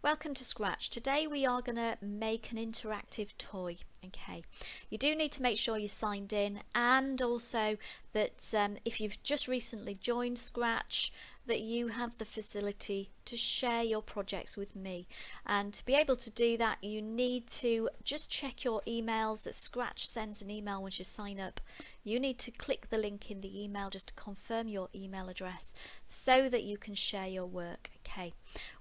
Welcome to Scratch. Today we are going to make an interactive toy. Okay, you do need to make sure you're signed in, and also that if you've just recently joined Scratch, that you have the facility to share your projects with me. And to be able to do that, you need to just check your emails. That Scratch sends an email once you sign up. You need to click the link in the email just to confirm your email address so that you can share your work. Okay,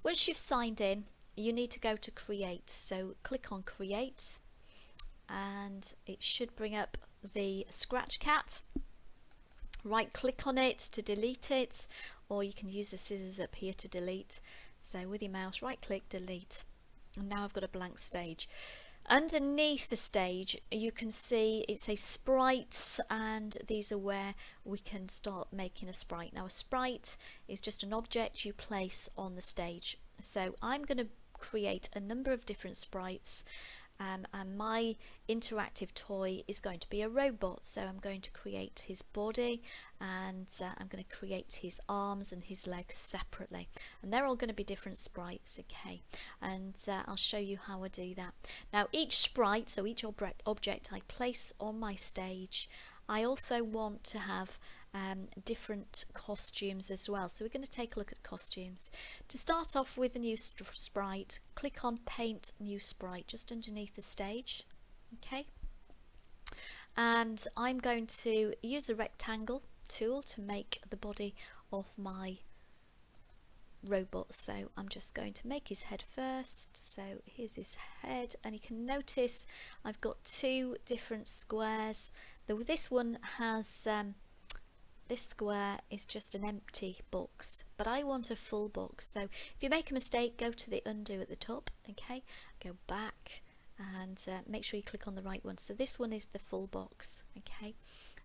once you've signed in, you need to go to create. So click on create and it should bring up the Scratch cat. Right click on it to delete it, or you can use the scissors up here to delete. So with your mouse, right click, delete. And now I've got a blank stage. Underneath the stage you can see it says sprites, and these are where we can start making a sprite. Now a sprite is just an object you place on the stage. So I'm going to create a number of different sprites, and my interactive toy is going to be a robot. So I'm going to create his body, and I'm going to create his arms and his legs separately, and they're all going to be different sprites. Okay, and I'll show you how I do that. Now each sprite, so each object I place on my stage, I also want to have different costumes as well. So we're going to take a look at costumes. To start off with a new sprite, click on paint new sprite just underneath the stage. Okay, and I'm going to use the rectangle tool to make the body of my robot. So I'm just going to make his head first. So here's his head, and you can notice I've got two different squares. This one has this square is just an empty box, but I want a full box. So if you make a mistake, go to the undo at the top. Okay, go back and make sure you click on the right one. So this one is the full box. Okay,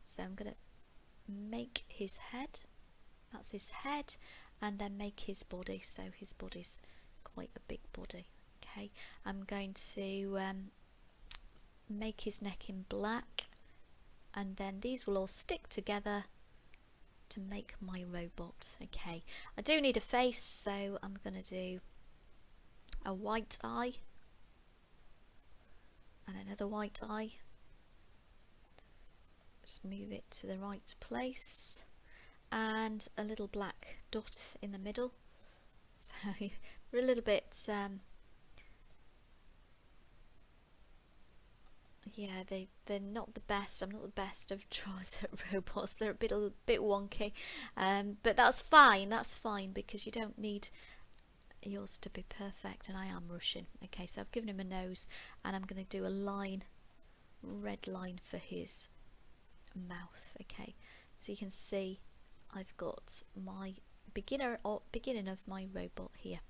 so I'm going to make his head. That's his head, and then make his body. So his body's quite a big body. Okay, I'm going to make his neck in black, and then these will all stick together to make my robot. Okay, I do need a face, so I'm going to do a white eye and another white eye. Just move it to the right place, and a little black dot in the middle. So we're a little bit yeah, they're not the best. I'm not the best of drawers at robots. They're a bit wonky, but that's fine. That's fine, because you don't need yours to be perfect, and I am rushing. Okay, so I've given him a nose, and I'm going to do a line, red line for his mouth. Okay, so you can see I've got my beginning of my robot here.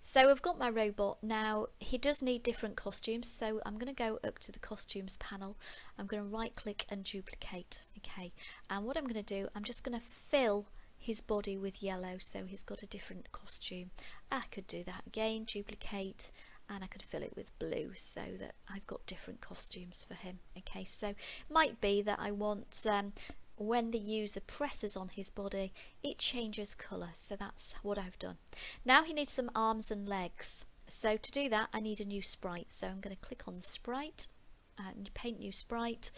So I've got my robot. Now he does need different costumes, so I'm going to go up to the costumes panel. I'm going to right click and duplicate. Okay, and what I'm going to do, I'm just going to fill his body with yellow, so he's got a different costume. I could do that again, duplicate, and I could fill it with blue so that I've got different costumes for him. Okay, so it might be that I want when the user presses on his body, it changes colour. So that's what I've done. Now he needs some arms and legs. So to do that, I need a new sprite. So I'm going to click on the sprite and paint new sprite,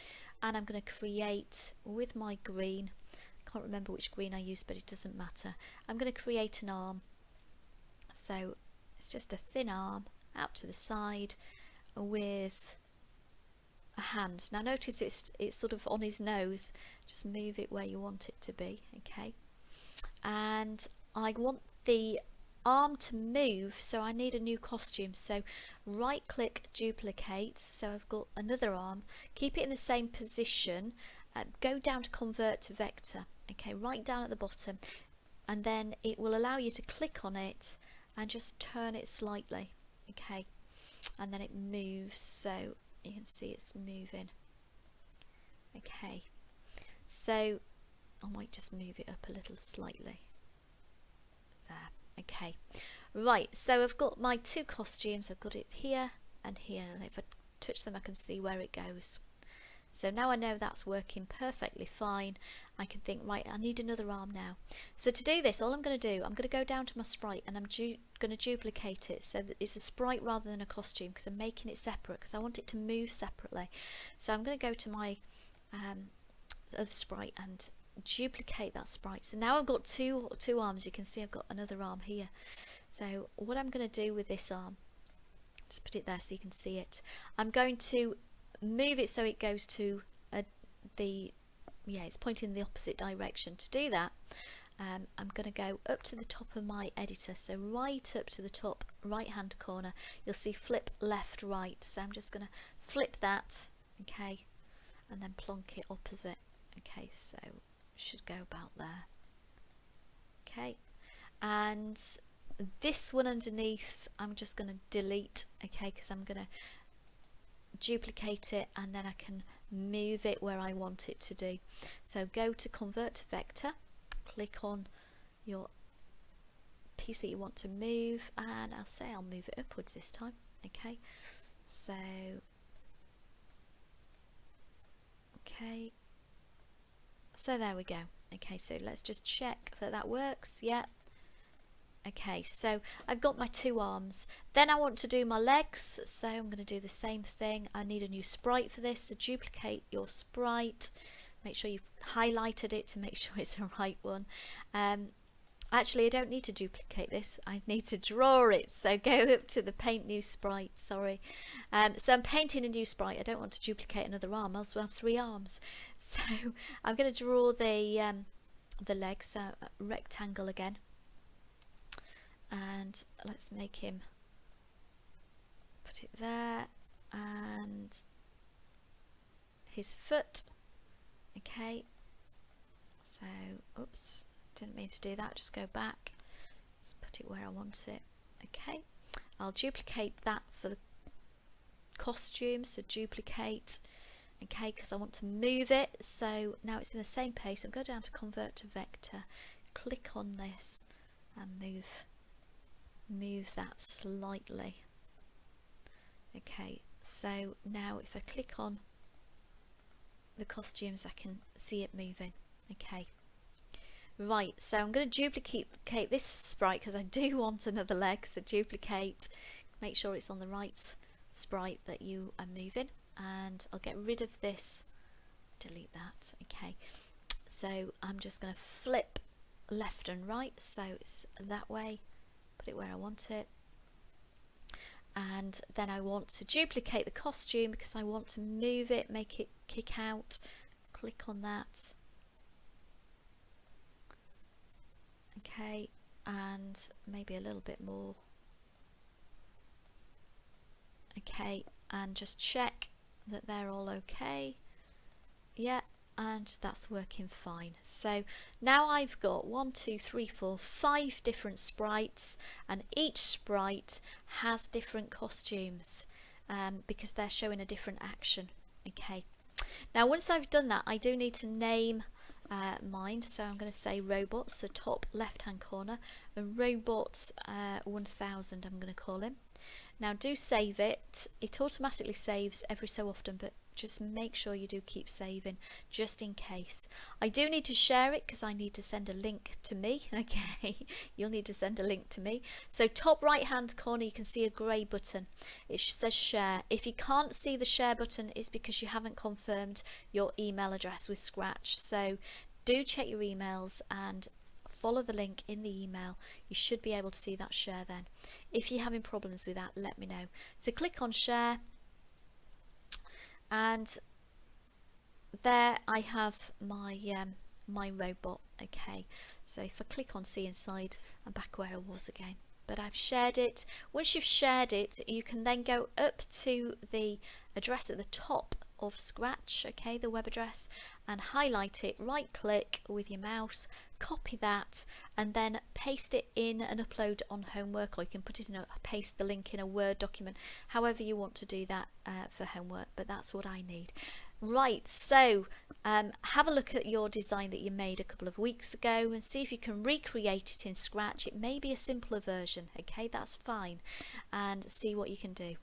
and I'm going to create with my green. Can't remember which green I used, but it doesn't matter. I'm going to create an arm. So it's just a thin arm out to the side with a hand. Now notice it's sort of on his nose. Just move it where you want it to be. Okay, and I want the arm to move, so I need a new costume. So right click, duplicate. So I've got another arm, keep it in the same position, go down to convert to vector. Okay, right down at the bottom, and then it will allow you to click on it and just turn it slightly. Okay, and then it moves, so you can see it's moving. Okay, so I might just move it up a little slightly there. Okay, right, so I've got my two costumes. I've got it here and here, and if I touch them I can see where it goes. So now I know that's working perfectly fine. I can think, right, I need another arm now. So to do this, all I'm going to do, I'm going to go down to my sprite, and I'm going going to duplicate it so that it's a sprite rather than a costume, because I'm making it separate because I want it to move separately. So I'm going to go to my other sprite and duplicate that sprite. So now I've got two arms. You can see I've got another arm here. So what I'm going to do with this arm, just put it there so you can see it. I'm going to move it so it goes to it's pointing in the opposite direction. To do that, I'm going to go up to the top of my editor, so right up to the top right hand corner you'll see flip left right. So I'm just going to flip that, okay, and then plonk it opposite. Okay, so it should go about there. Okay, and this one underneath I'm just going to delete, okay, because I'm going to duplicate it and then I can move it where I want it to do. So go to convert to vector, click on your piece that you want to move, and I'll move it upwards this time. Okay, so there we go. Okay, so let's just check that that works. Yeah. Okay, so I've got my two arms. Then I want to do my legs, so I'm going to do the same thing. I need a new sprite for this, so duplicate your sprite. Make sure you've highlighted it to make sure it's the right one. Actually, I don't need to duplicate this. I need to draw it, so go up to the paint new sprite, sorry. So I'm painting a new sprite. I don't want to duplicate another arm, else we'll have 3 arms. So I'm going to draw the legs, so a rectangle again. And let's make him, put it there, and his foot. Okay, so oops, didn't mean to do that, just go back, just put it where I want it. Okay, I'll duplicate that for the costume, so duplicate, okay, because I want to move it. So now it's in the same place. I'll go down to convert to vector, click on this and move that slightly. Okay, so now if I click on the costumes I can see it moving. Okay, right, so I'm going to duplicate this sprite because I do want another leg, so duplicate, make sure it's on the right sprite that you are moving, and I'll get rid of this, delete that. Okay, so I'm just going to flip left and right, so it's that way, put it where I want it, and then I want to duplicate the costume because I want to move it, make it kick out. Click on that. Okay, and maybe a little bit more. Okay, and just check that they're all okay. Yeah, and that's working fine. So now I've got 5 different sprites, and each sprite has different costumes because they're showing a different action. Okay, now once I've done that, I do need to name mine, so I'm going to say robot, so top left hand corner, and robot 1000 I'm going to call him. Now do save it. It automatically saves every so often, but just make sure you do keep saving just in case. I do need to share it because I need to send a link to me. Okay, you'll need to send a link to me. So top right hand corner you can see a grey button. It says share. If you can't see the share button, it's because you haven't confirmed your email address with Scratch. So do check your emails and follow the link in the email. You should be able to see that share then. If you're having problems with that, let me know. So click on share, and there I have my my robot. Okay, so if I click on see inside, I'm back where I was again, but I've shared it. Once you've shared it, you can then go up to the address at the top of Scratch, okay, the web address, and highlight it, right click with your mouse, copy that, and then paste it in and upload on Homework, or you can put it in paste the link in a Word document, however you want to do that for Homework, but that's what I need. Right, so have a look at your design that you made a couple of weeks ago and see if you can recreate it in Scratch. It may be a simpler version, okay, that's fine, and see what you can do.